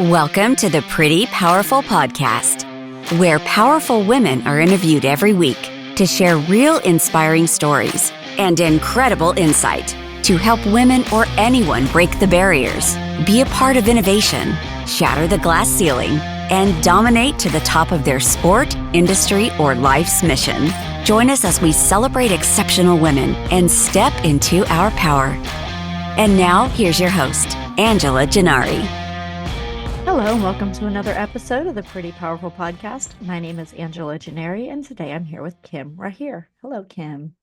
Welcome to the Pretty Powerful Podcast, where powerful women are interviewed every week to share real inspiring stories and incredible insight to help women or anyone break the barriers, be a part of innovation, shatter the glass ceiling, and dominate to the top of their sport, industry, or life's mission. Join us as we celebrate exceptional women and step into our power. And now, here's your host, Angela Gennari. Hello, and welcome to another episode of the Pretty Powerful Podcast. My name is Angela Gennari, and today I'm here with Kim Rahir. Hello, Kim.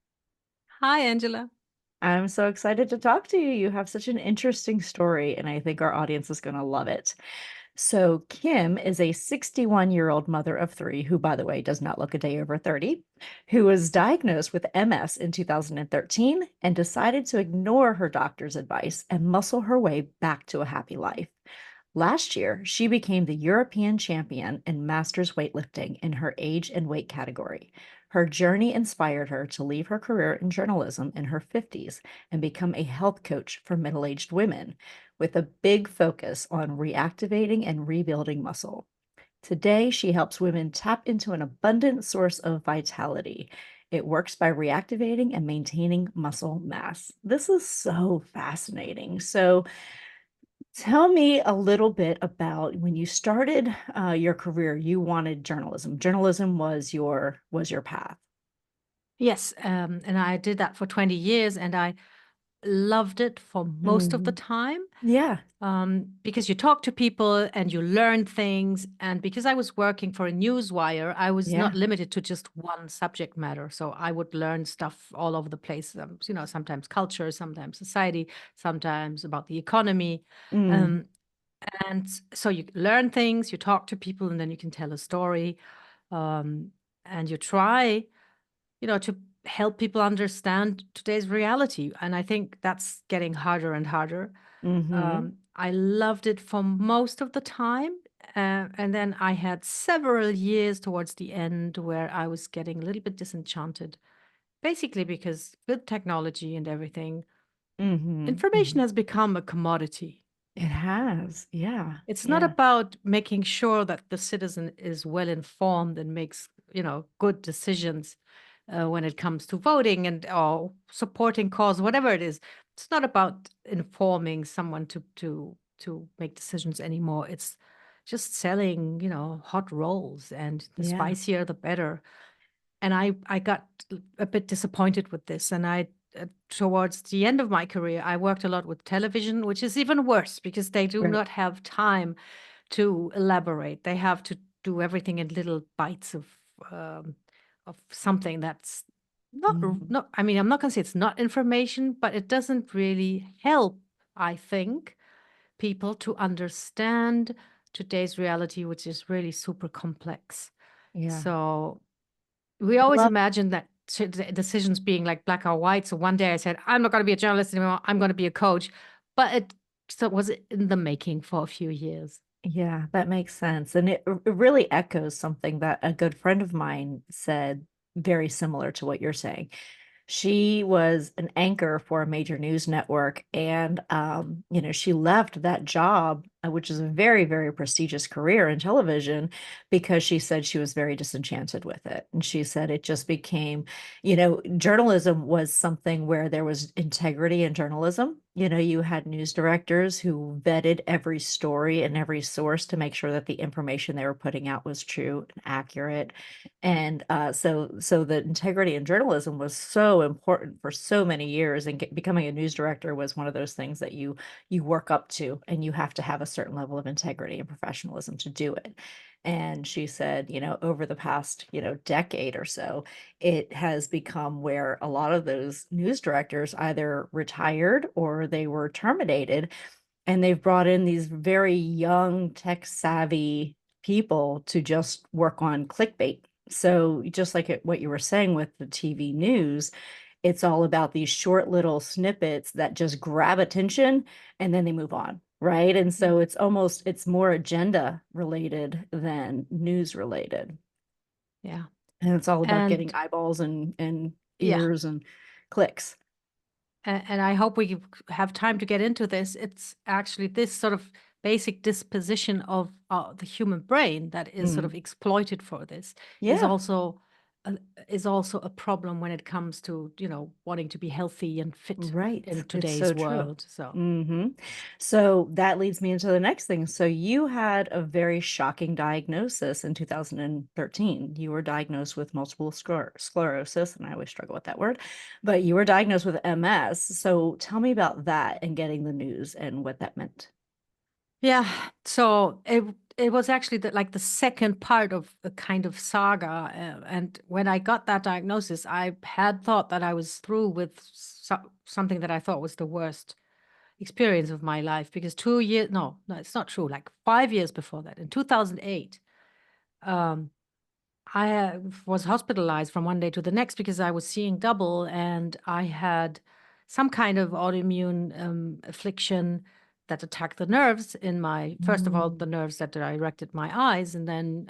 Hi, Angela. I'm so excited to talk to you. You have such an interesting story, and I think our audience is going to love it. So, Kim is a 61-year-old mother of three, who, by the way, does not look a day over 30, who was diagnosed with MS in 2013 and decided to ignore her doctor's advice and muscle her way back to a happy life. Last year, she became the European champion in Masters Weightlifting in her age and weight category. Her journey inspired her to leave her career in journalism in her 50s and become a health coach for middle-aged women, with a big focus on reactivating and rebuilding muscle. Today, she helps women tap into an abundant source of vitality. It works by reactivating and maintaining muscle mass. This is so fascinating. So, tell me a little bit about when you started your career. You wanted journalism. Journalism was your path. Yes, and I did that for 20 years, and I loved it for most of the time. Yeah. Because you talk to people and you learn things. And because I was working for a newswire, I was Yeah. not limited to just one subject matter. So I would learn stuff all over the place, sometimes culture, sometimes society, sometimes about the economy. Mm. And so you learn things, you talk to people, and then you can tell a story. And you try, to help people understand today's reality. And I think that's getting harder and harder. Mm-hmm. I loved it for most of the time. And then I had several years towards the end where I was getting a little bit disenchanted, basically because with technology and everything, Mm-hmm. information has become a commodity. It has. Yeah. It's not about making sure that the citizen is well informed and makes, good decisions when it comes to voting and or supporting cause, whatever it is. It's not about informing someone to make decisions anymore. It's just selling, hot rolls, and the Yeah. spicier the better. And I got a bit disappointed with this, and towards the end of my career, I worked a lot with television, which is even worse because they do Right. not have time to elaborate. They have to do everything in little bites of something that's not. I mean, I'm not going to say it's not information, but it doesn't really help, I think, people to understand today's reality, which is really super complex. Yeah. So we always imagine that decisions being like black or white. So one day I said, I'm not going to be a journalist anymore. I'm going to be a coach. But it was in the making for a few years. Yeah, that makes sense. And it really echoes something that a good friend of mine said, very similar to what you're saying. She was an anchor for a major news network, and she left that job, which is a very, very prestigious career in television, because she said she was very disenchanted with it. And she said it just became, journalism was something where there was integrity in journalism. You had news directors who vetted every story and every source to make sure that the information they were putting out was true and accurate. And so the integrity in journalism was so important for so many years, and becoming a news director was one of those things that you work up to, and you have to have a certain level of integrity and professionalism to do it. And she said, over the past, decade or so, it has become where a lot of those news directors either retired or they were terminated, and they've brought in these very young, tech savvy people to just work on clickbait. So just like what you were saying with the TV news, it's all about these short little snippets that just grab attention and then they move on, right? And so it's more agenda related than news related. Yeah. And it's all about And getting eyeballs and ears and clicks. And I hope we have time to get into this. It's actually this sort of basic disposition of the human brain that is sort of exploited for this is Yeah. also a problem when it comes to, wanting to be healthy and fit Right. in It's today's so true. world. So So that leads me into the next thing. So you had a very shocking diagnosis in 2013. You were diagnosed with multiple sclerosis, and I always struggle with that word, but you were diagnosed with MS. So tell me about that and getting the news and what that meant. yeah, so it was actually the second part of a kind of saga. And when I got that diagnosis, I had thought that I was through with something that I thought was the worst experience of my life, because 2 years, no, it's not true. Like 5 years before that, in 2008, um, I was hospitalized from one day to the next because I was seeing double, and I had some kind of autoimmune affliction that attacked the nerves in my, first of all, the nerves that directed my eyes. And then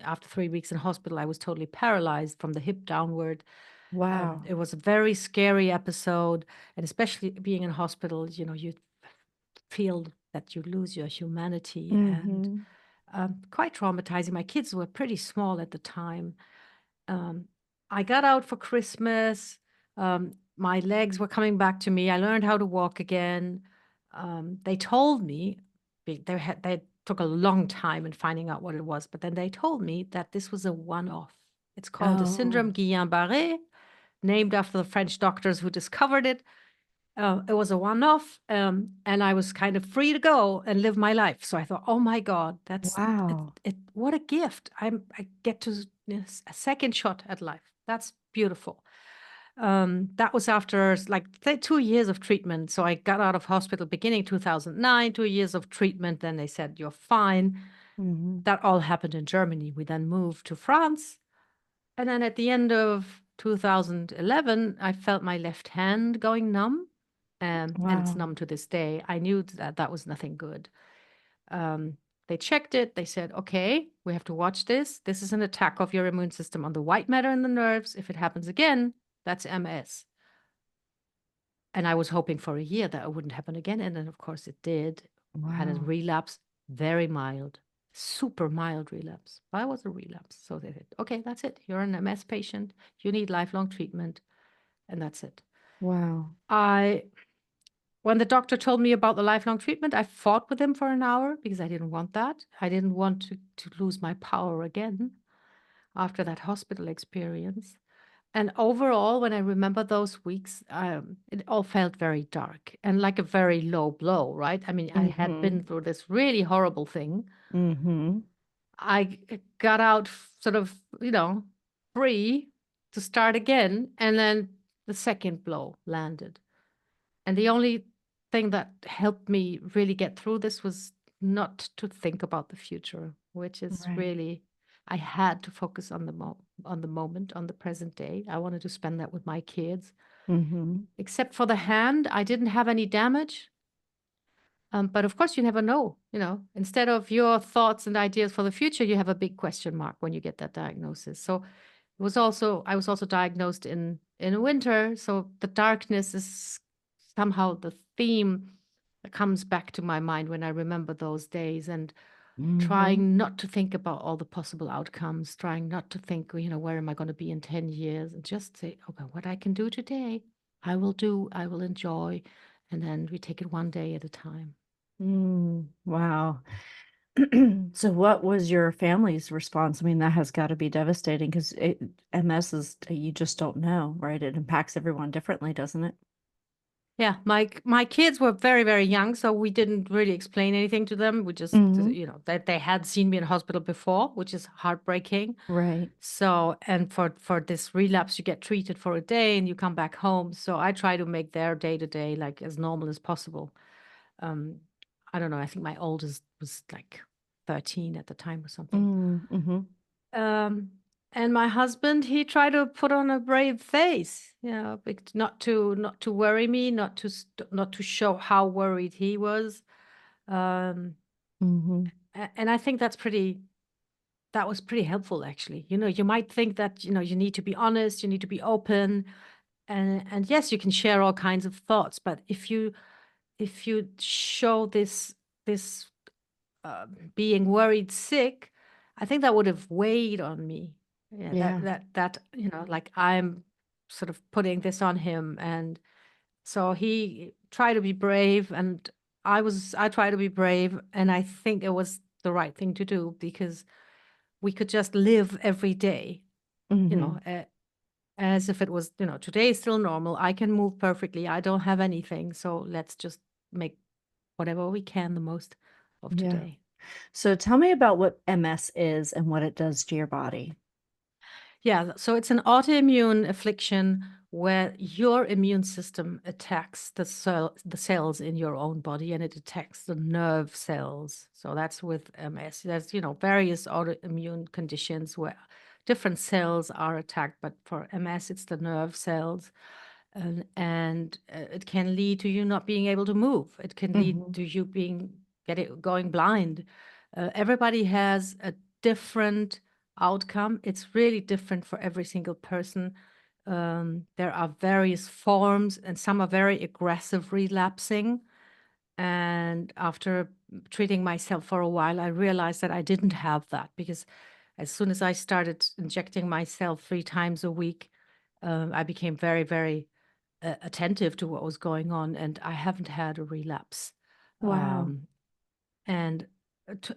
after 3 weeks in hospital, I was totally paralyzed from the hip downward. Wow. It was a very scary episode. And especially being in hospital, you feel that you lose your humanity, and quite traumatizing. My kids were pretty small at the time. Um, I got out for Christmas. My legs were coming back to me. I learned how to walk again. They told me they took a long time in finding out what it was, but then they told me that this was a one-off. It's called the syndrome Oh, Guillain-Barré, named after the French doctors who discovered it. It was a one-off, and I was kind of free to go and live my life. So I thought, oh my God, that's it, wow. what a gift. I get to a second shot at life. That's beautiful. That was after like 2 years of treatment. So I got out of hospital beginning 2009, 2 years of treatment. Then they said, you're fine. That all happened in Germany. We then moved to France. And then at the end of 2011, I felt my left hand going numb. And it's Wow. numb to this day. I knew that that was nothing good. Um, they checked it. They said, okay, we have to watch this. This is an attack of your immune system on the white matter in the nerves. If it happens again, that's MS. And I was hoping for a year that it wouldn't happen again. And then, of course, it did. I had a Wow. relapse, very mild, super mild relapse. But it was a relapse. So they said, okay, that's it. You're an MS patient. You need lifelong treatment. And that's it. Wow. When the doctor told me about the lifelong treatment, I fought with him for an hour because I didn't want that. I didn't want to lose my power again after that hospital experience. And overall, when I remember those weeks, it all felt very dark and like a very low blow, right? I mean, I had been through this really horrible thing. I got out sort of, free to start again. And then the second blow landed. And the only thing that helped me really get through this was not to think about the future, which is Right. really, I had to focus on the moment, on the present day. I wanted to spend that with my kids. Except for the hand, I didn't have any damage. But of course, you never know. Instead of your thoughts and ideas for the future, you have a big question mark when you get that diagnosis. So I was also diagnosed in winter. So the darkness is somehow the theme that comes back to my mind when I remember those days, and trying not to think about all the possible outcomes, trying not to think, where am I going to be in 10 years, and just say, okay, what I can do today, I will do, I will enjoy. And then we take it one day at a time. Wow. So what was your family's response? I mean, that has got to be devastating because MS is, you just don't know, right? It impacts everyone differently, doesn't it? Yeah, my kids were very, very young, so we didn't really explain anything to them. We just, that they had seen me in hospital before, which is heartbreaking. Right. So, and for this relapse, you get treated for a day and you come back home. So I try to make their day to day like as normal as possible. Um, I don't know. I think my oldest was like 13 at the time or something. Um, and my husband, he tried to put on a brave face, not to worry me, not to show how worried he was. And I think that was pretty helpful, actually. You might think that, you need to be honest, you need to be open, and yes, you can share all kinds of thoughts, but if you show this this being worried sick, I think that would have weighed on me. Yeah, Yeah. that like I'm sort of putting this on him, and so he tried to be brave, and I tried to be brave, and I think it was the right thing to do because we could just live every day, you Hmm. know, as if it was, today is still normal. I can move perfectly. I don't have anything, so let's just make whatever we can the most of Yeah. today. So tell me about what MS is and what it does to your body. Yeah, so it's an autoimmune affliction where your immune system attacks the cells in your own body, and it attacks the nerve cells. So that's with MS. There's, various autoimmune conditions where different cells are attacked, but for MS, it's the nerve cells. And it can lead to you not being able to move. It can lead Hmm. to you going blind. Everybody has a different outcome. It's really different for every single person. There are various forms, and some are very aggressive relapsing. And after treating myself for a while, I realized that I didn't have that, because as soon as I started injecting myself 3 times a week, I became very, very attentive to what was going on, and I haven't had a relapse. Wow. And to,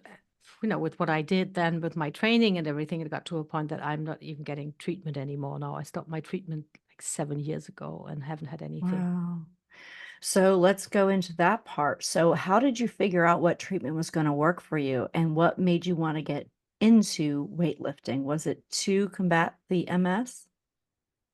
with what I did then with my training and everything, it got to a point that I'm not even getting treatment anymore now. I stopped my treatment like 7 years ago and haven't had anything. Wow. So let's go into that part. So how did you figure out what treatment was going to work for you and what made you want to get into weightlifting? Was it to combat the MS?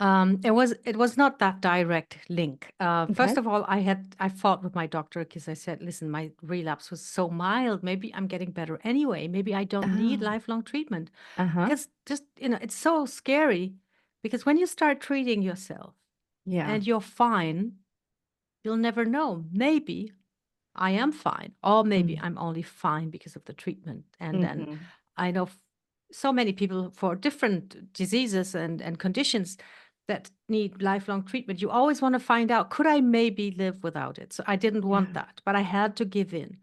It was not that direct link. Okay. First of all, I fought with my doctor because I said, listen, my relapse was so mild. Maybe I'm getting better anyway. Maybe I don't need Oh, lifelong treatment, uh-huh. because just, it's so scary, because when you start treating yourself Yeah. and you're fine, you'll never know. Maybe I am fine, or maybe I'm only fine because of the treatment. And then Mm-hmm. I know so many people for different diseases and conditions that need lifelong treatment. You always want to find out, could I maybe live without it? So I didn't want Yeah. that, but I had to give in.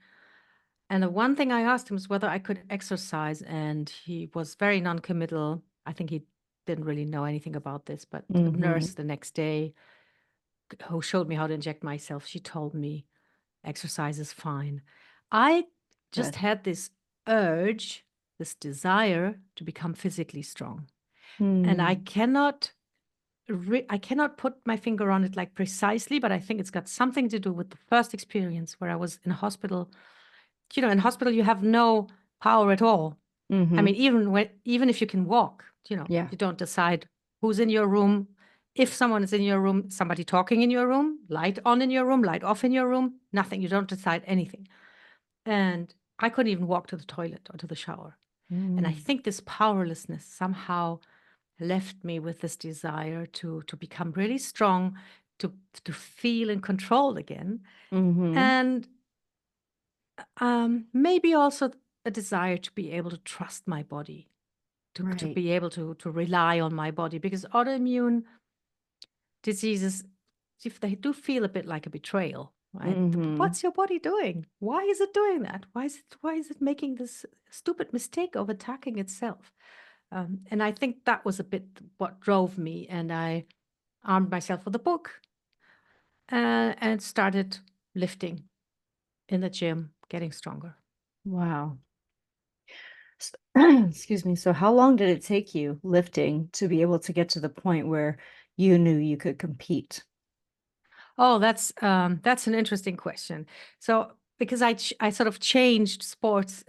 And the one thing I asked him was whether I could exercise, and he was very non-committal. I think he didn't really know anything about this, but a Mm-hmm. nurse the next day who showed me how to inject myself, she told me exercise is fine. I just Good. had this urge, this desire to become physically strong. And I Mm. cannot I cannot put my finger on it like precisely, but I think it's got something to do with the first experience where I was in a hospital. In hospital you have no power at all. I Mm-hmm. mean, even if you can walk, Yeah. you don't decide who's in your room. If someone is in your room, somebody talking in your room, light on in your room, light off in your room, nothing. You don't decide anything. And I couldn't even walk to the toilet or to the shower. And I Mm. think this powerlessness somehow left me with this desire to become really strong, to feel in control again, Mm-hmm. and maybe also a desire to be able to trust my body, to Right. be able to rely on my body, because autoimmune diseases, if they do feel a bit like a betrayal, right? Mm-hmm. What's your body doing? Why is it doing that? Why is it making this stupid mistake of attacking itself? And I think that was a bit what drove me, and I armed myself with a book, and started lifting in the gym, getting stronger. Wow. Excuse me. So how long did it take you lifting to be able to get to the point where you knew you could compete? Oh, that's an interesting question. So because I sort of changed sports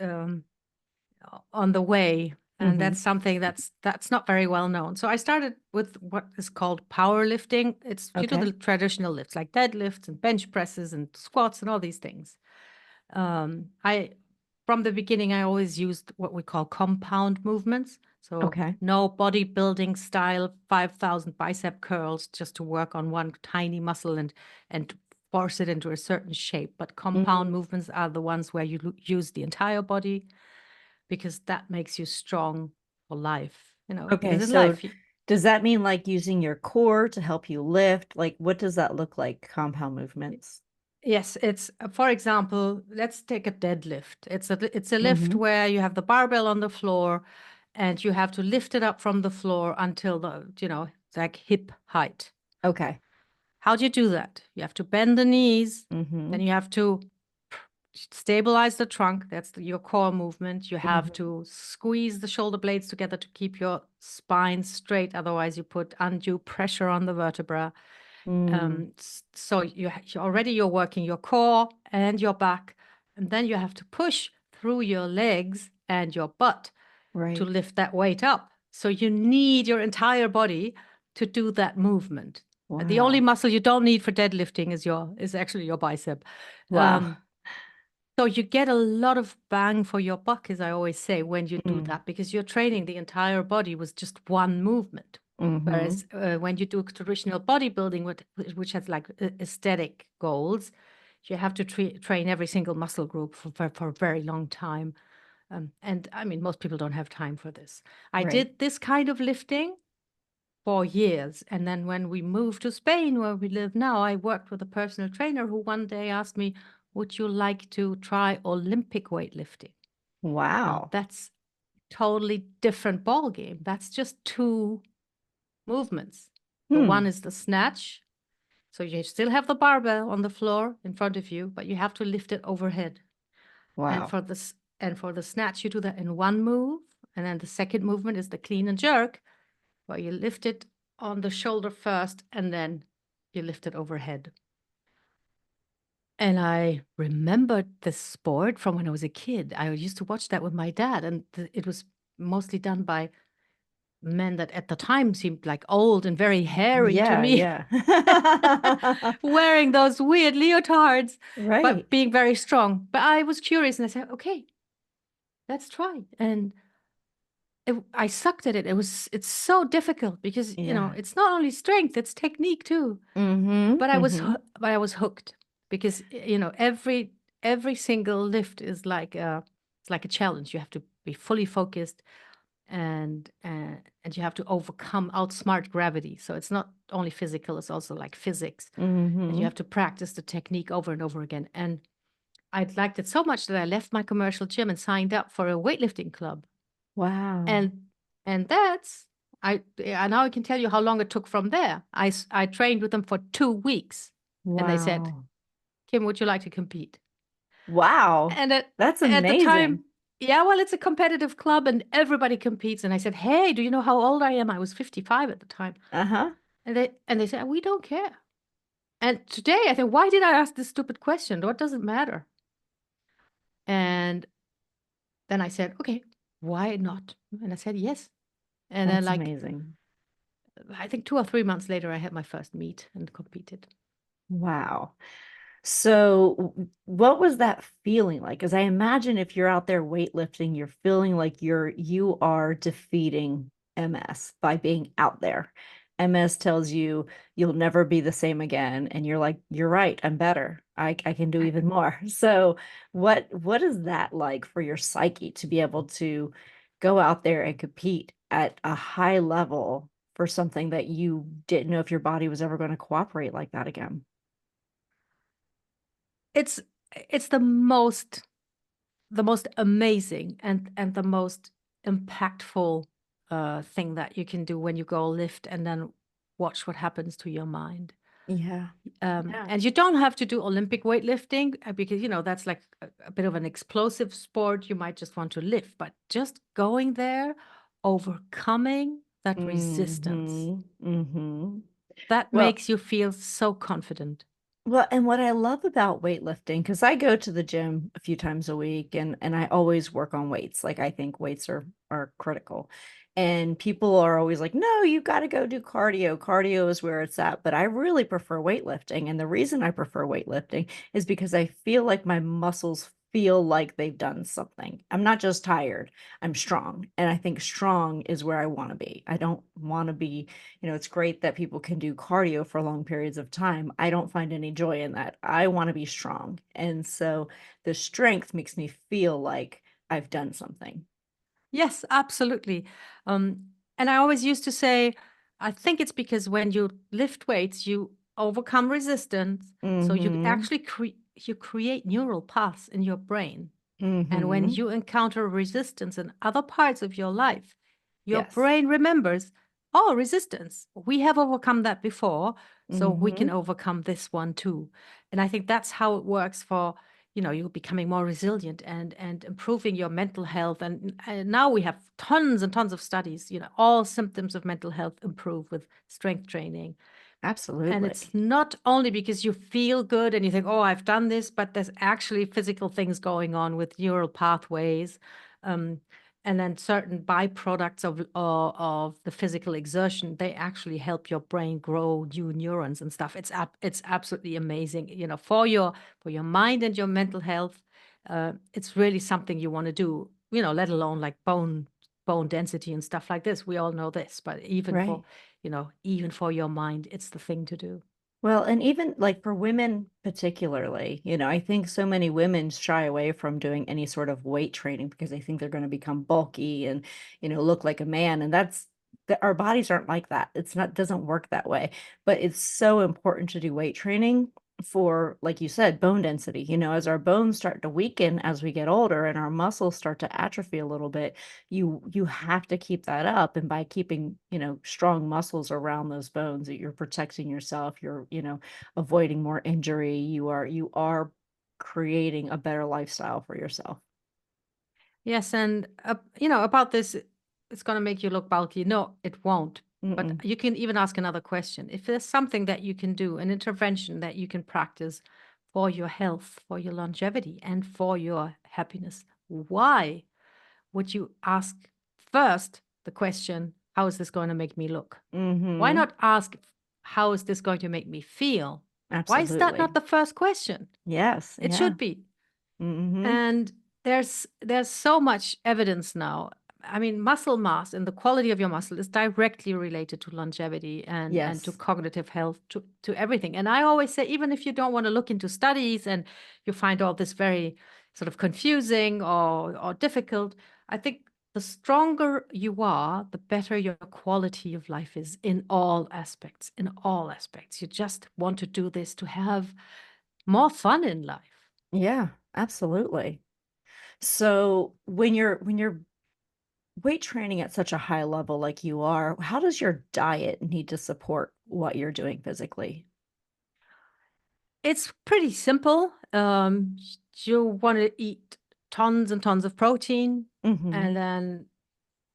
on the way, and Mm-hmm. that's something that's not very well known. So I started with what is called powerlifting. It's, Okay. the traditional lifts like deadlifts and bench presses and squats and all these things. I From the beginning, I always used what we call compound movements. So Okay. no bodybuilding style 5,000 bicep curls just to work on one tiny muscle and force it into a certain shape. But compound Mm. movements are the ones where you use the entire body, because that makes you strong for life. Okay. Because in So life, does that mean like using your core to help you lift? Like what does that look like, compound movements? Yes, it's for example, let's take a deadlift. It's a lift Mm-hmm. where you have the barbell on the floor and you have to lift it up from the floor until it's like hip height. Okay. How do you do that? You have to bend the knees, Mm-hmm. then you have to stabilize the trunk. That's your core movement. You have Mm-hmm. to squeeze the shoulder blades together to keep your spine straight. Otherwise, you put undue pressure on the vertebra. Mm. So you're working your core and your back, and then you have to push through your legs and your butt to Right. lift that weight up. So you need your entire body to do that movement. The only Wow. muscle you don't need for deadlifting is actually your bicep. Wow. So you get a lot of bang for your buck, as I always say, when you do Mm. that, because you're training the entire body with just one movement. Mm-hmm. Whereas when you do traditional bodybuilding, which has like aesthetic goals, you have to train every single muscle group for a very long time. And I mean, most people don't have time for this. I Right. did this kind of lifting for years. And then when we moved to Spain, where we live now, I worked with a personal trainer who one day asked me, would you like to try Olympic weightlifting? Now, Wow. that's totally different ball game. That's just two movements. The one Hmm. is the snatch. So you still have the barbell on the floor in front of you, but you have to lift it overhead. And Wow. for the snatch, you do that in one move. And then the second movement is the clean and jerk, where you lift it on the shoulder first and then you lift it overhead. And I remembered this sport from when I was a kid. I used to watch that with my dad, and it was mostly done by men that at the time seemed like old and very hairy to Yeah, me, yeah. wearing those weird leotards, but Right. being very strong. But I was curious and I said, okay, let's try. And I sucked at it. It's so difficult because, Yeah. it's not only strength, it's technique too. Mm-hmm. But Mm-hmm. I was hooked because, every single lift is it's like a challenge. You have to be fully focused and you have to outsmart gravity. So it's not only physical, it's also like physics. And you Mm-hmm. have to practice the technique over and over again. And I liked it so much that I left my commercial gym and signed up for a weightlifting club. Wow. And that's I now I can tell you how long it took from there. I trained with them for 2 weeks, and they said, Wow. "Kim, would you like to compete?" Wow. And That's at the amazing. time, yeah, well, it's a competitive club and everybody competes. And I said, "Hey, do you know how old I am?" I was 55 at the time. Uh-huh. And they said, "We don't care." And today I think, why did I ask this stupid question? What does it matter? And then I said, okay, why not? And I said, yes. And then That's like, amazing. I think 2 or 3 months later, I had my first meet and competed. Wow. So, what was that feeling like? Because I imagine if you're out there weightlifting, you're feeling like you are defeating MS by being out there. MS tells you you'll never be the same again, and you're like, you're right, I'm better. I can do even more. So, what is that like for your psyche to be able to go out there and compete at a high level for something that you didn't know if your body was ever going to cooperate like that again? It's it's the most amazing and the most impactful thing that you can do when you go lift and then watch what happens to your mind. Yeah. Yeah. And you don't have to do Olympic weightlifting because, that's like a bit of an explosive sport. You might just want to lift, but just going there, overcoming that resistance, Mm-hmm. Mm-hmm. that Well, makes you feel so confident. Well, and what I love about weightlifting, because I go to the gym a few times a week and I always work on weights. Like I think weights are critical. And people are always like, no, you got to go do cardio. Cardio is where it's at. But I really prefer weightlifting. And the reason I prefer weightlifting is because I feel like my muscles feel like they've done something. I'm not just tired, I'm strong. And I think strong is where I want to be. I don't want to be, it's great that people can do cardio for long periods of time. I don't find any joy in that. I want to be strong. And so the strength makes me feel like I've done something. Yes, absolutely. And I always used to say, I think it's because when you lift weights, you overcome resistance. So you Mm-hmm. actually you create neural paths in your brain. And when Mm-hmm. you encounter resistance in other parts of your life, your Yes. brain remembers, oh, resistance. We have overcome that before, so we Mm-hmm. can overcome this one too. And I think that's how it works for, you becoming more resilient and improving your mental health. And now we have tons and tons of studies, all symptoms of mental health improve with strength training. And Absolutely. it's not only because you feel good and you think, oh, I've done this, but there's actually physical things going on with neural pathways. Um, and then certain byproducts of the physical exertion, they actually help your brain grow new neurons and stuff. It's absolutely amazing, for your mind and your mental health. It's really something you want to do, let alone like bone density and stuff like this. We all know this, but Right. even for your mind, it's the thing to do. Well, and even like for women particularly, I think so many women shy away from doing any sort of weight training because they think they're going to become bulky and, look like a man. And that's that our bodies aren't like that. It's not doesn't work that way. But it's so important to do weight training for, like you said, bone density. As our bones start to weaken as we get older and our muscles start to atrophy a little bit, you have to keep that up, and by keeping strong muscles around those bones, that you're protecting yourself, you're avoiding more injury, you are creating a better lifestyle for yourself. Yes, and about this, it's going to make you look bulky. No, it won't. But Mm-mm. you can even ask another question. If there's something that you can do, an intervention that you can practice for your health, for your longevity, and for your happiness, why would you ask first the question, how is this going to make me look? Why Mm-hmm. not ask, how is this going to make me feel? Why is that Absolutely. not the first question? Yes. It Yeah. should be. Mm-hmm. And there's so much evidence now. I mean, muscle mass and the quality of your muscle is directly related to longevity and to Yes. cognitive health, to everything. And I always say, even if you don't want to look into studies and you find all this very sort of confusing or difficult, I think the stronger you are, the better your quality of life is in all aspects. In all aspects. You just want to do this to have more fun in life. Yeah, absolutely. So when you're weight training at such a high level like you are, how does your diet need to support what you're doing physically? It's pretty simple. You want to eat tons and tons of protein Mm-hmm. and then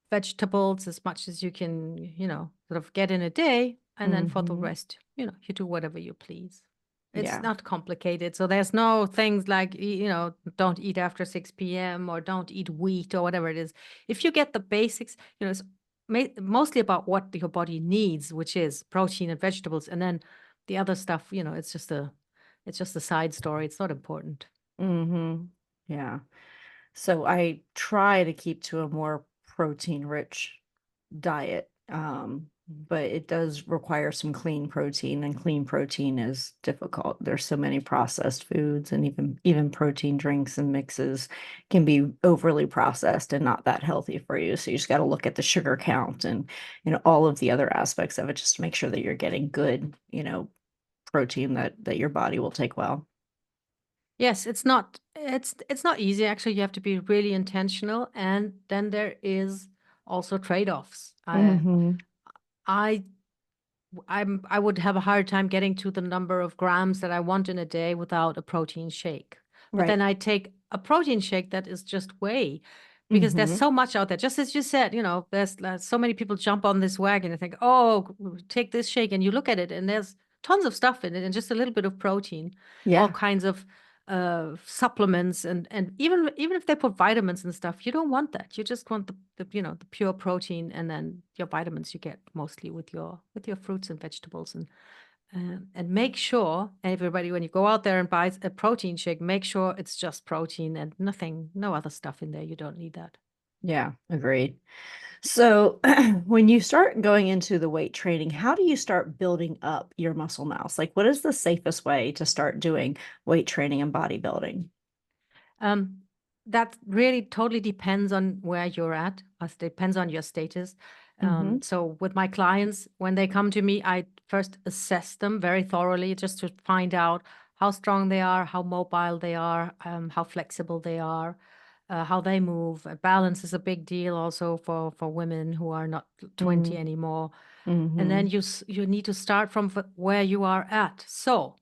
vegetables as much as you can, sort of get in a day. And then for the Mm-hmm. rest, you do whatever you please. It's Yeah. not complicated. So there's no things like, don't eat after 6 p.m. or don't eat wheat or whatever it is. If you get the basics, it's mostly about what your body needs, which is protein and vegetables. And then the other stuff, it's just a side story. It's not important. Mm-hmm. Yeah. So I try to keep to a more protein rich diet. But it does require some clean protein, and clean protein is difficult. There's so many processed foods, and even protein drinks and mixes can be overly processed and not that healthy for you. So you just got to look at the sugar count and all of the other aspects of it, just to make sure that you're getting good, protein that your body will take well. Yes, it's not easy. Actually, you have to be really intentional, and then there is also trade-offs. Hmm. I I would have a hard time getting to the number of grams that I want in a day without a protein shake. But Right. then I take a protein shake that is just whey because there's Hmm. so much out there. Just as you said, there's so many people jump on this wagon and think, oh, take this shake. And you look at it and there's tons of stuff in it and just a little bit of protein, all Yeah. kinds of supplements and even if they put vitamins and stuff, you don't want that. You just want the pure protein, and then your vitamins you get mostly with your fruits and vegetables. And make sure everybody, when you go out there and buy a protein shake, make sure it's just protein and nothing, no other stuff in there. You don't need that. Yeah. Agreed. So, when you start going into the weight training, how do you start building up your muscle mass? Like, what is the safest way to start doing weight training and bodybuilding? Um, that really totally depends on where you're at. It depends on your status. Mm-hmm. So with my clients, when they come to me, I first assess them very thoroughly just to find out how strong they are, how mobile they are, how flexible they are, how they move. Balance is a big deal also for women who are not 20 anymore. And then you need to start from where you are at. So,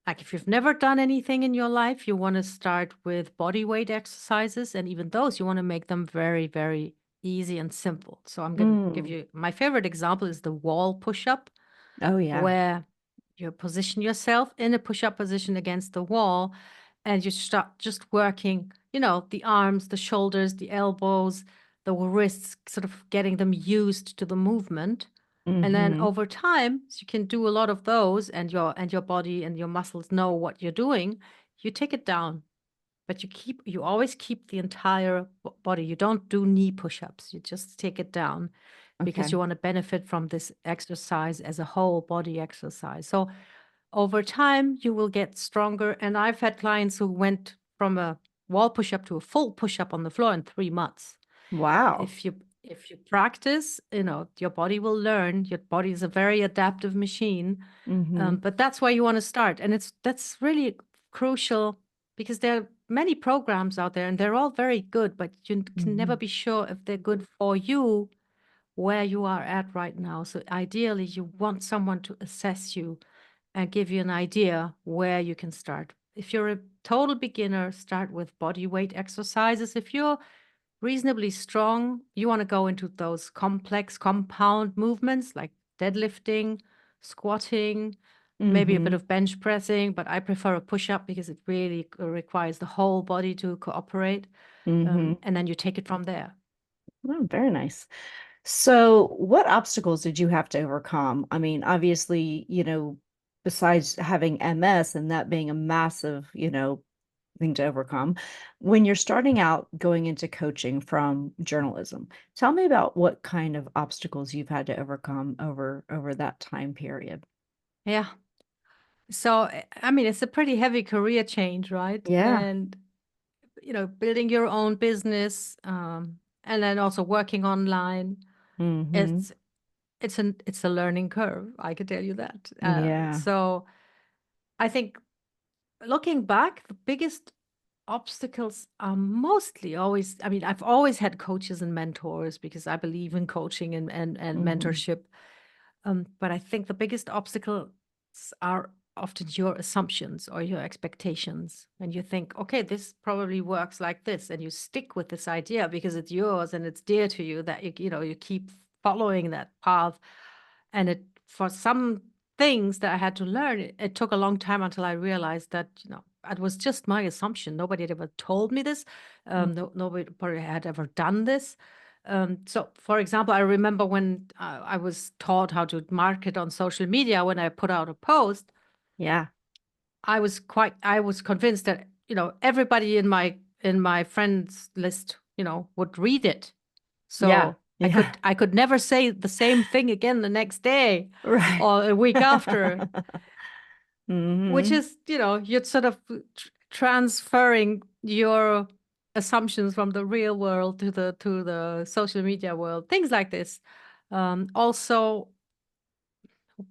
like if you've never done anything in your life, you want to start with body weight exercises, and even those you want to make them very, very easy and simple. So I'm going to give you my favorite example is the wall push-up, Oh, yeah. where you position yourself in a push-up position against the wall, and you start just working, the arms, the shoulders, the elbows, the wrists, sort of getting them used to the movement. And then Mm-hmm. over time, so you can do a lot of those, and your body and your muscles know what you're doing. You take it down, but you always keep the entire body. You don't do knee push-ups. You just take it down because Okay. you want to benefit from this exercise as a whole body exercise. So over time, you will get stronger. And I've had clients who went from a wall push-up to a full push-up on the floor in 3 months. Wow. If you practice, your body will learn. Your body is a very adaptive machine. Mm-hmm. But that's where you want to start. And that's really crucial because there are many programs out there and they're all very good, but you can never be sure if they're good for you where you are at right now. So ideally, you want someone to assess you and give you an idea where you can start. If you're a total beginner, start with body weight exercises. If you're reasonably strong, you want to go into those complex compound movements like deadlifting, squatting, maybe a bit Mm-hmm. of bench pressing, but I prefer a push-up because it really requires the whole body to cooperate. Mm-hmm. And then you take it from there. Oh, very nice. So, what obstacles did you have to overcome? I mean, obviously, besides having MS and that being a massive, thing to overcome, when you're starting out going into coaching from journalism, tell me about what kind of obstacles you've had to overcome over that time period. Yeah. So, I mean, it's a pretty heavy career change, right? Yeah. And, building your own business, and then also working online. Mm-hmm. It's a learning curve. I can tell you that. Yeah. So I think looking back, the biggest obstacles are mostly always, I mean, I've always had coaches and mentors because I believe in coaching and Mm-hmm. mentorship. But I think the biggest obstacles are often your assumptions or your expectations. When you think, okay, this probably works like this, and you stick with this idea because it's yours and it's dear to you, that you keep following that path. And for some things that I had to learn, it took a long time until I realized that, it was just my assumption. Nobody had ever told me this. Nobody probably had ever done this. So, for example, I remember when I was taught how to market on social media, when I put out a post, Yeah. I was convinced that, everybody in my friends list, would read it. Yeah. So Yeah. I could never say the same thing again the next day Right. or a week after, which Mm-hmm. is, you're sort of transferring your assumptions from the real world to the social media world, things like this. Also,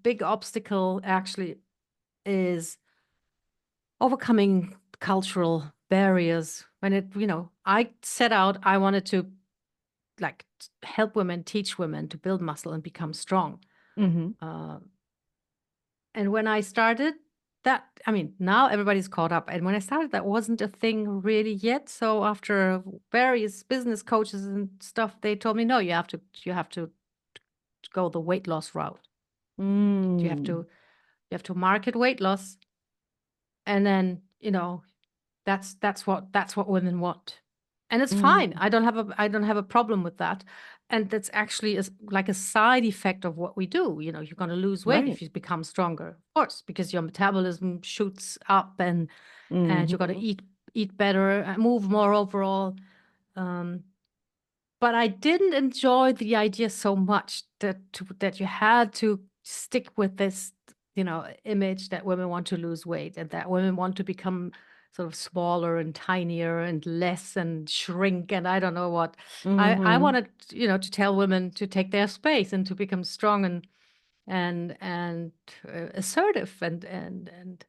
big obstacle actually is overcoming cultural barriers. When I set out, I wanted to like help women, teach women to build muscle and become strong. Mm-hmm. Uh, and when I started, I mean, now everybody's caught up. And when I started, that wasn't a thing really yet. So after various business coaches and stuff, they told me, no, you have to go the weight loss route. You have to Mm. you have to market weight loss, and then that's what women want, and it's fine. Mm. I don't have a problem with that, and that's actually like a side effect of what we do. You're going to lose weight Right. if you become stronger, of course, because your metabolism shoots up, and you're going to Mm-hmm. eat better and move more overall. Um, but I didn't enjoy the idea so much that you had to stick with this, image that women want to lose weight and that women want to become sort of smaller and tinier and less and shrink and I don't know what. I Mm-hmm. wanted, to tell women to take their space and to become strong and assertive and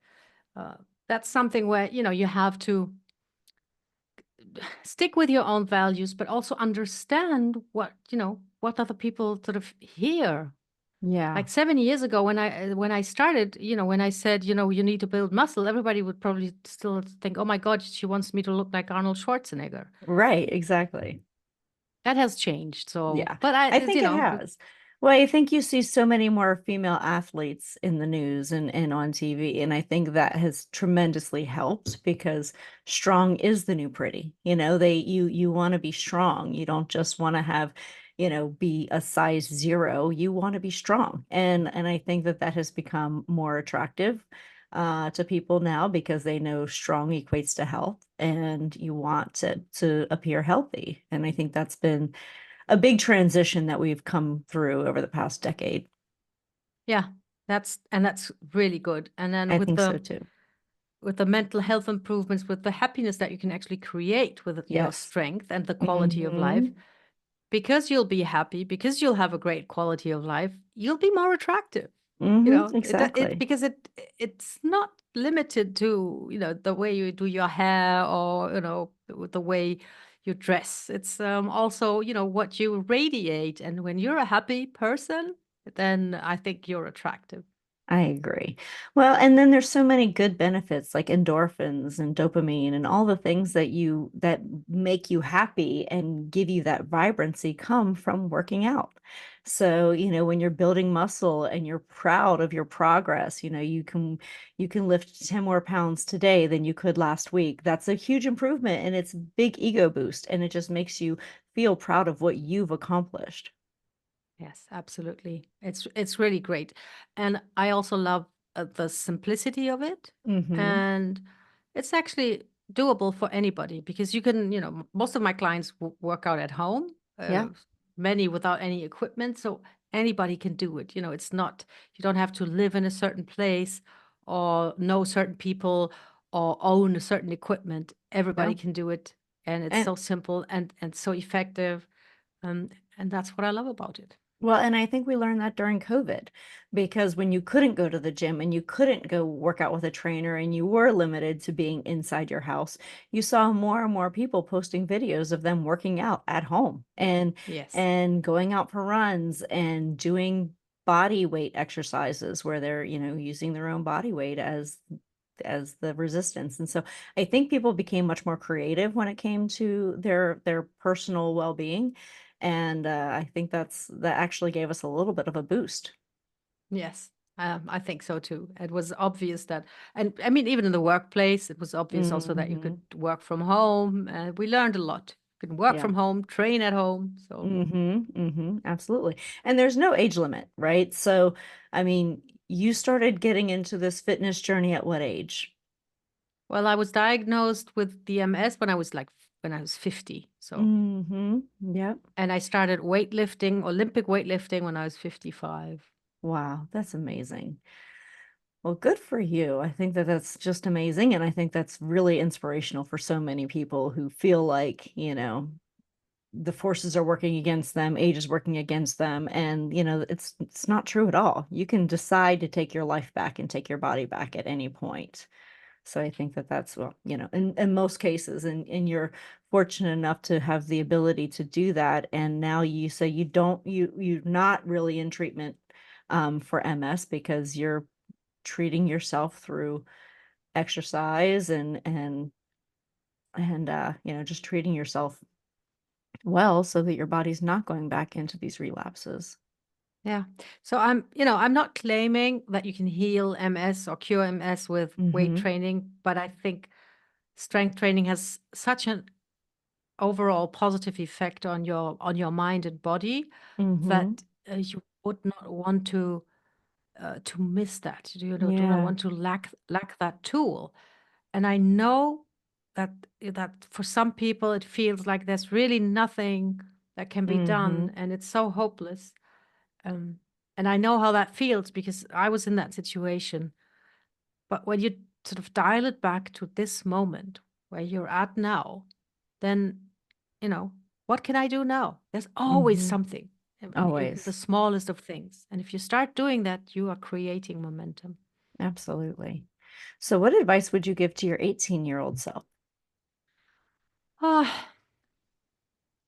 that's something where you have to stick with your own values, but also understand what other people sort of hear. Yeah. Like 7 years ago, when I started, when I said, you need to build muscle, everybody would probably still think, oh my God, she wants me to look like Arnold Schwarzenegger. Right, exactly. That has changed. So, Yeah, but I think it has. Well, I think you see so many more female athletes in the news and on TV, and I think that has tremendously helped because strong is the new pretty. You want to be strong. You don't just want to have, be a size 0. You want to be strong. And I think that has become more attractive to people now because they know strong equates to health and you want to appear healthy. And I think that's been a big transition that we've come through over the past decade. yeah, that's really good. And then I with think so the too. mental health improvements, with the happiness that you can actually create with your Yes. strength and the quality of Hmm. life, because you'll be happy, because you'll have a great quality of life, you'll be more attractive. Hmm. Exactly. Because it's not limited to, the way you do your hair or, with the way you dress. It's also, what you radiate. And when you're a happy person, then I think you're attractive. I agree. Well, and then there's so many good benefits like endorphins and dopamine and all the things that make you happy and give you that vibrancy come from working out. So, when you're building muscle and you're proud of your progress, you can lift 10 more pounds today than you could last week. That's a huge improvement and it's a big ego boost and it just makes you feel proud of what you've accomplished. Yes, absolutely. It's really great. And I also love the simplicity of it. Hmm. And it's actually doable for anybody because you can, most of my clients work out at home, Yeah. many without any equipment. So anybody can do it. It's not, you don't have to live in a certain place or know certain people or own a certain equipment. Everybody No. can do it. And it's And so simple and so effective. And that's what I love about it. Well, and I think we learned that during COVID because when you couldn't go to the gym and you couldn't go work out with a trainer and you were limited to being inside your house, you saw more and more people posting videos of them working out at home Yes. and going out for runs and doing body weight exercises where they're, using their own body weight as the resistance. And so I think people became much more creative when it came to their personal well-being. And I think that actually gave us a little bit of a boost. Yes, I think so too. It was obvious that, and I mean, even in the workplace, it was obvious also that you could Hmm. work from home. We learned a lot. You can work Yeah. from home, train at home. So, Absolutely. And there's no age limit, right? So, I mean, you started getting into this fitness journey at what age? well, I was diagnosed with DMS when I was 50. So, Yep. and I started weightlifting, Olympic weightlifting when I was 55. Wow, that's amazing. Well, good for you. I think that that's just amazing. And I think that's really inspirational for so many people who feel like, the forces are working against them, age is working against them. And, it's not true at all. You can decide to take your life back and take your body back at any point. So I think that that's, well, in most cases, and you're fortunate enough to have the ability to do that. And now you say you're not really in treatment for MS because you're treating yourself through exercise and just treating yourself well so that your body's not going back into these relapses. Yeah. So I'm not claiming that you can heal MS or cure MS with weight Mm-hmm. training, but I think strength training has such an overall positive effect on your mind and body Mm-hmm. that you would not want to miss that. You do not Yeah. want to lack that tool. And I know that for some people it feels like there's really nothing that can be Mm-hmm. done, and it's so hopeless. Um, and I know how that feels because I was in that situation. But when you sort of dial it back to this moment where you're at now, then, what can I do now? There's always Mm-hmm. something, even the Always. smallest of things. And if you start doing that, you are creating momentum. Absolutely. So what advice would you give to your 18-year-old self? Ah,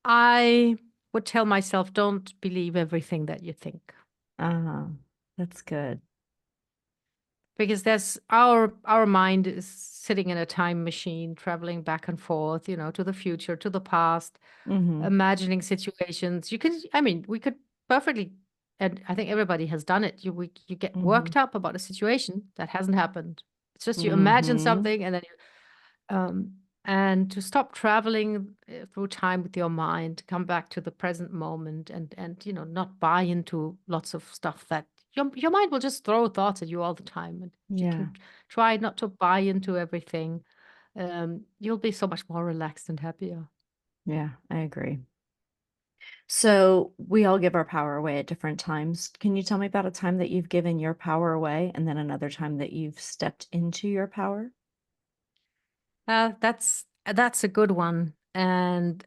I would tell myself, don't believe everything that you think. Ah, that's good. Because there's our mind is sitting in a time machine, traveling back and forth, to the future, to the past, Mm-hmm. imagining situations. We could perfectly, and I think everybody has done it. You get Mm-hmm. worked up about a situation that hasn't happened. It's just you imagine Mm-hmm. something, and then and to stop traveling through time with your mind, come back to the present moment, and not buy into lots of stuff that your mind will just throw thoughts at you all the time. And if you Yeah. can try not to buy into everything, you'll be so much more relaxed and happier. Yeah, I agree. So we all give our power away at different times. Can you tell me about a time that you've given your power away and then another time that you've stepped into your power? That's a good one, and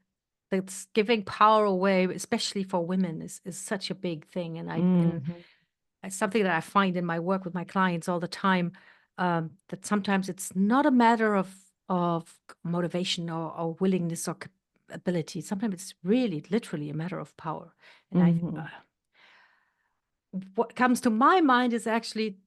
it's giving power away, especially for women, is such a big thing. And Mm-hmm. it's something that I find in my work with my clients all the time, that sometimes it's not a matter of motivation or willingness or ability. Sometimes it's really literally a matter of power. And Mm-hmm. what comes to my mind is actually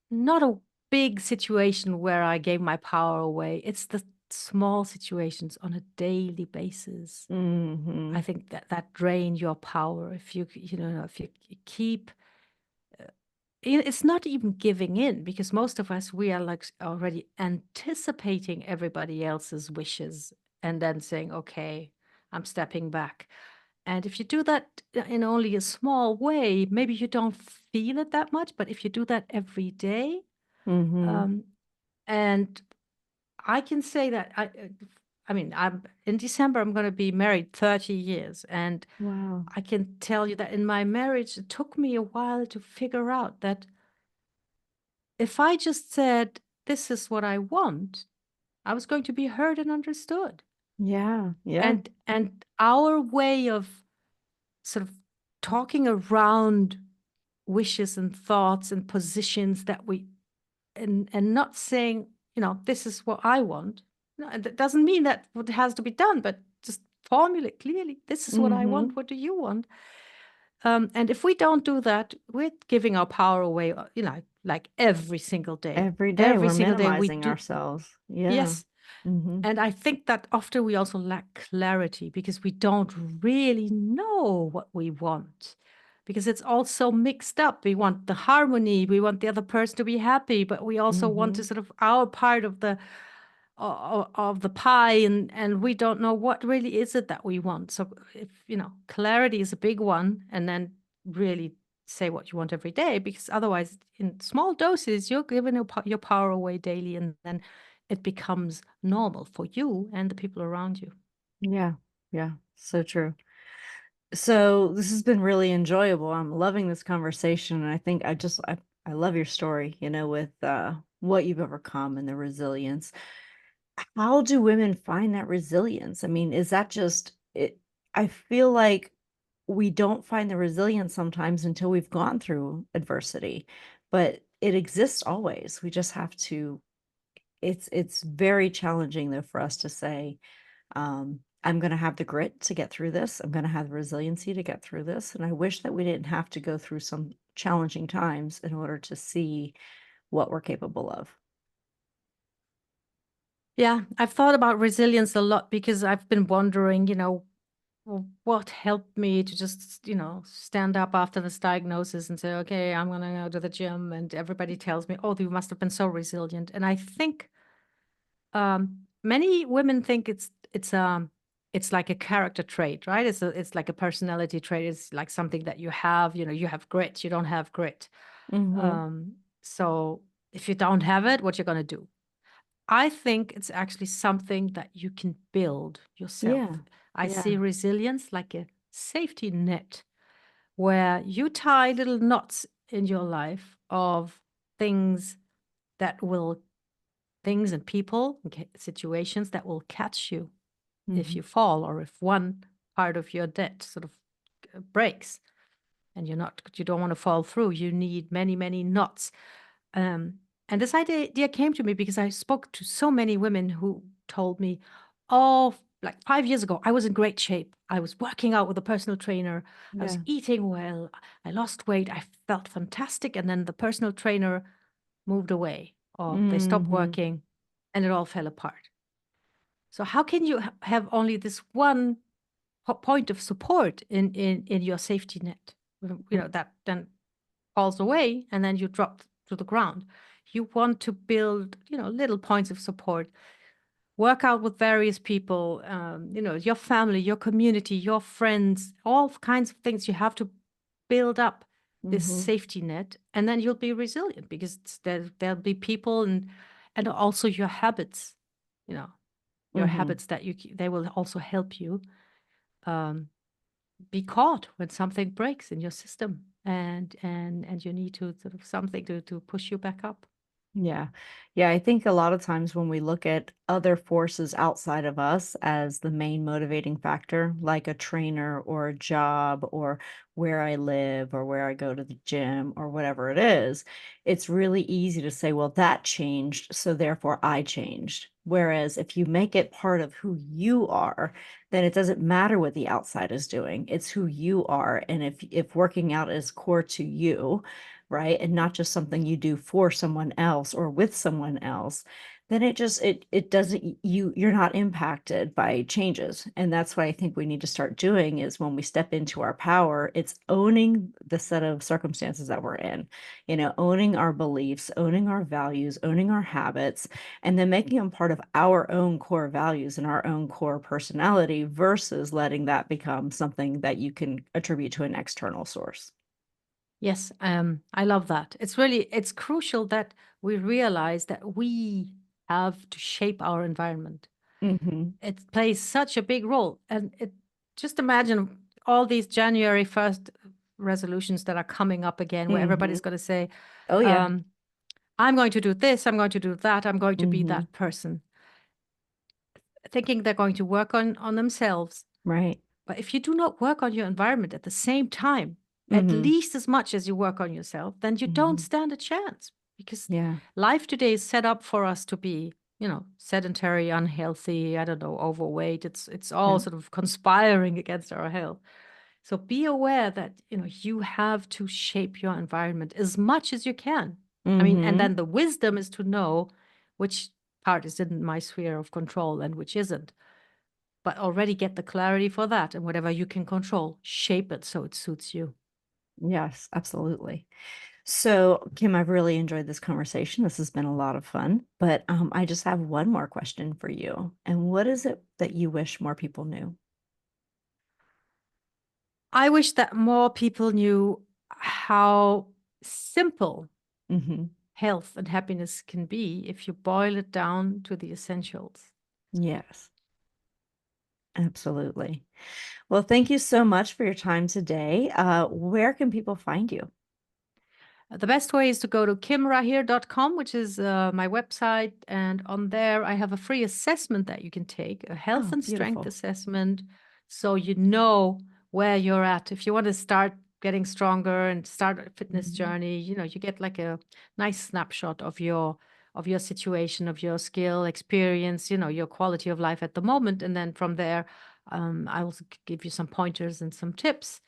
not a big situation where I gave my power away. It's the small situations on a daily basis. Mm-hmm. I think that drain your power if if you keep. It's not even giving in, because most of us, we are like already anticipating everybody else's wishes and then saying, okay, I'm stepping back. And if you do that in only a small way, maybe you don't feel it that much. But if you do that every day, Mm-hmm. um, and I can say that I'm in December, I'm going to be married 30 years. And Wow. I can tell you that in my marriage, it took me a while to figure out that if I just said, this is what I want, I was going to be heard and understood. Yeah. Yeah. And our way of sort of talking around wishes and thoughts and positions that we and not saying, this is what I want. No, and that doesn't mean that what has to be done, but just formulate clearly, this is what I Mm-hmm. want. What do you want? And if we don't do that, we're giving our power away, like every single day. Every day Every we're single day we minimizing do. ourselves. Yeah. Yes. Mm-hmm. And I think that often we also lack clarity because we don't really know what we want, because it's all so mixed up. We want the harmony, we want the other person to be happy, but we also want to Mm-hmm. sort of our part of the pie, and we don't know what really is it that we want. So if clarity is a big one, and then really say what you want every day, because otherwise in small doses you're giving your power away daily, and then it becomes normal for you and the people around you. Yeah. Yeah. So true. So this has been really enjoyable. I'm loving this conversation. And I think I love your story, with what you've overcome and the resilience. How do women find that resilience? I mean, is that just it? I feel like we don't find the resilience sometimes until we've gone through adversity, but it exists always. We just have to, it's very challenging though for us to say, I'm going to have the grit to get through this. I'm going to have the resiliency to get through this. And I wish that we didn't have to go through some challenging times in order to see what we're capable of. Yeah, I've thought about resilience a lot because I've been wondering, what helped me to just, stand up after this diagnosis and say, okay, I'm going to go to the gym. And everybody tells me, oh, you must have been so resilient. And I think many women think it's like a character trait, right? It's like a personality trait. It's like something that you have, you have grit, you don't have grit. Mm-hmm. So if you don't have it, what you're going to do? I think it's actually something that you can build Yeah. yourself. I Yeah. see resilience like a safety net where you tie little knots in your life of things that will things and people, situations that will catch you if Mhm. you fall, or if one part of your net sort of breaks, and you don't want to fall through. You need many, many knots. And this idea came to me because I spoke to so many women who told me, oh, like 5 years ago, I was in great shape. I was working out with a personal trainer. I was Yeah. eating well. I lost weight. I felt fantastic. And then the personal trainer moved away, or they stopped Mhm. working, and it all fell apart. So how can you have only this one point of support in your safety net? That then falls away, and then you drop to the ground. You want to build, little points of support. Work out with various people, your family, your community, your friends, all kinds of things. You have to build up this Mhm. safety net, and then you'll be resilient, because there'll be people, and also your habits, you know, your Mhm. habits that they will also help you um, be caught when something breaks in your system, and you need to sort of something to push you back up. Yeah. Yeah, I think a lot of times when we look at other forces outside of us as the main motivating factor, like a trainer or a job or where I live or where I go to the gym or whatever it is, it's really easy to say, well, that changed, so therefore I changed. Whereas if you make it part of who you are, then it doesn't matter what the outside is doing. It's who you are. And if working out is core to you, right? And not just something you do for someone else or with someone else, then it doesn't you're not impacted by changes. And that's what I think we need to start doing is when we step into our power, it's owning the set of circumstances that we're in, owning our beliefs, owning our values, owning our habits, and then making them part of our own core values and our own core personality versus letting that become something that you can attribute to an external source. Yes, I love that. It's crucial that we realize that we have to shape our environment. Hmm. It plays such a big role. And just imagine all these January 1st resolutions that are coming up again, where Hmm. everybody's going to say, Oh, yeah. um, I'm going to do this, I'm going to do that, I'm going to be Mhm. that person, thinking they're going to work on themselves. Right. But if you do not work on your environment at the same time, at Mhm. least as much as you work on yourself, then you don't Mhm. stand a chance, because Yeah. life today is set up for us to be, sedentary, unhealthy, I don't know, overweight. It's all Yeah. sort of conspiring against our health. So be aware that, you have to shape your environment as much as you can. I mean, and Mhm. then the wisdom is to know which part is in my sphere of control and which isn't, but already get the clarity for that, and whatever you can control, shape it so it suits you. Yes, absolutely. So, Kim, I've really enjoyed this conversation. This has been a lot of fun, but I just have one more question for you. And what is it that you wish more people knew? I wish that more people knew how simple Mhm. health and happiness can be if you boil it down to the essentials. Yes, absolutely. Well, thank you so much for your time today. Where can people find you? The best way is to go to kimrahir.com, which is my website. And on there, I have a free assessment that you can take, a health Oh, and strength beautiful. assessment. So you know where you're at. If you want to start getting stronger and start a fitness Mhm. journey, you get like a nice snapshot of your situation, of your skill, experience, your quality of life at the moment. And then from there, I will give you some pointers and some tips,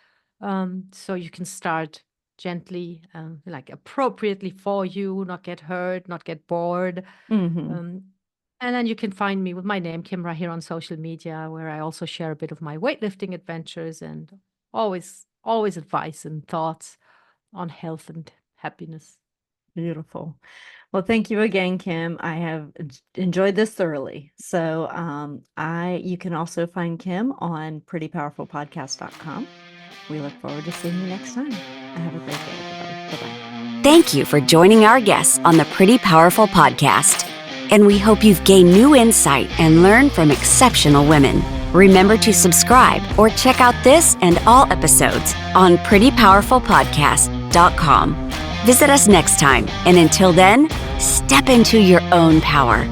so you can start gently, like appropriately for you, not get hurt, not get bored. Mhm. Um, and then you can find me with my name, Kim Rahir, on social media, where I also share a bit of my weightlifting adventures, and always advice and thoughts on health and happiness. Beautiful. Well, thank you again, Kim. I have enjoyed this thoroughly. So, you can also find Kim on prettypowerfulpodcast.com. We look forward to seeing you next time. Have a great day, everybody. Bye-bye. Thank you for joining our guests on the Pretty Powerful podcast. And we hope you've gained new insight and learned from exceptional women. Remember to subscribe or check out this and all episodes on prettypowerfulpodcast.com. Visit us next time, and until then, step into your own power.